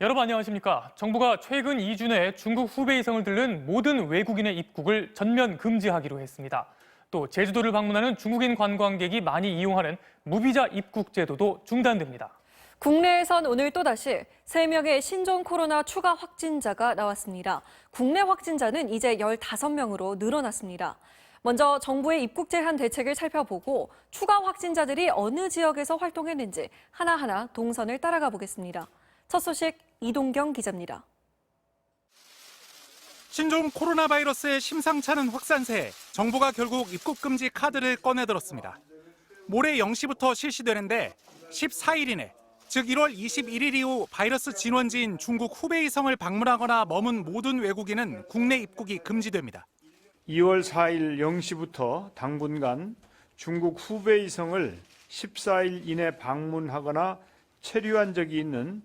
여러분 안녕하십니까? 정부가 최근 2주 내에 중국 후베이성을 들른 모든 외국인의 입국을 전면 금지하기로 했습니다. 또 제주도를 방문하는 중국인 관광객이 많이 이용하는 무비자 입국 제도도 중단됩니다. 국내에선 오늘 또다시 3명의 신종 코로나 추가 확진자가 나왔습니다. 국내 확진자는 이제 15명으로 늘어났습니다. 먼저 정부의 입국 제한 대책을 살펴보고 추가 확진자들이 어느 지역에서 활동했는지 하나하나 동선을 따라가 보겠습니다. 첫 소식 이동경 기자입니다. 신종 코로나 바이러스의 심상찮은 확산세에 정부가 결국 입국 금지 카드를 꺼내들었습니다. 모레 0시부터 실시되는데 14일 이내, 즉 1월 21일 이후 바이러스 진원지인 중국 후베이성을 방문하거나 머문 모든 외국인은 국내 입국이 금지됩니다. 2월 4일 0시부터 당분간 중국 후베이성을 14일 이내 방문하거나 체류한 적이 있는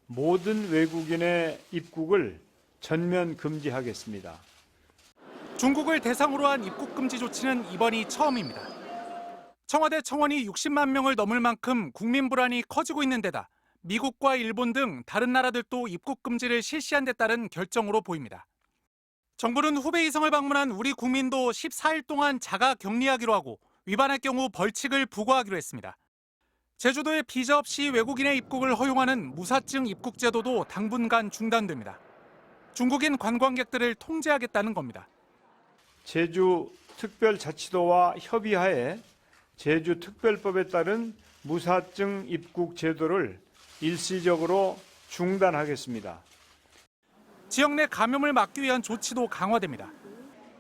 모든 외국인의 입국을 전면 금지하겠습니다. 중국을 대상으로 한 입국 금지 조치는 이번이 처음입니다. 청와대 청원이 60만 명을 넘을 만큼 국민 불안이 커지고 있는 데다 미국과 일본 등 다른 나라들도 입국 금지를 실시한 데 따른 결정으로 보입니다. 정부는 후베이성을 방문한 우리 국민도 14일 동안 자가 격리하기로 하고 위반할 경우 벌칙을 부과하기로 했습니다. 제주도에 비자 없이 외국인의 입국을 허용하는 무사증 입국 제도도 당분간 중단됩니다. 중국인 관광객들을 통제하겠다는 겁니다. 제주특별자치도와 협의하에 제주특별법에 따른 무사증 입국 제도를 일시적으로 중단하겠습니다. 지역 내 감염을 막기 위한 조치도 강화됩니다.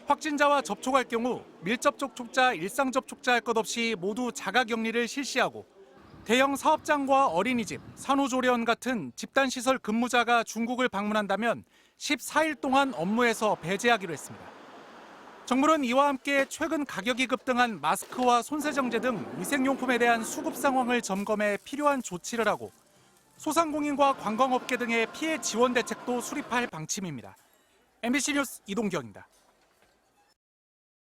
확진자와 접촉할 경우 밀접 접촉자, 일상 접촉자 할 것 없이 모두 자가격리를 실시하고 대형 사업장과 어린이집, 산후조리원 같은 집단시설 근무자가 중국을 방문한다면 14일 동안 업무에서 배제하기로 했습니다. 정부는 이와 함께 최근 가격이 급등한 마스크와 손세정제 등 위생용품에 대한 수급 상황을 점검해 필요한 조치를 하고 소상공인과 관광업계 등의 피해 지원 대책도 수립할 방침입니다. MBC 뉴스 이동경입니다.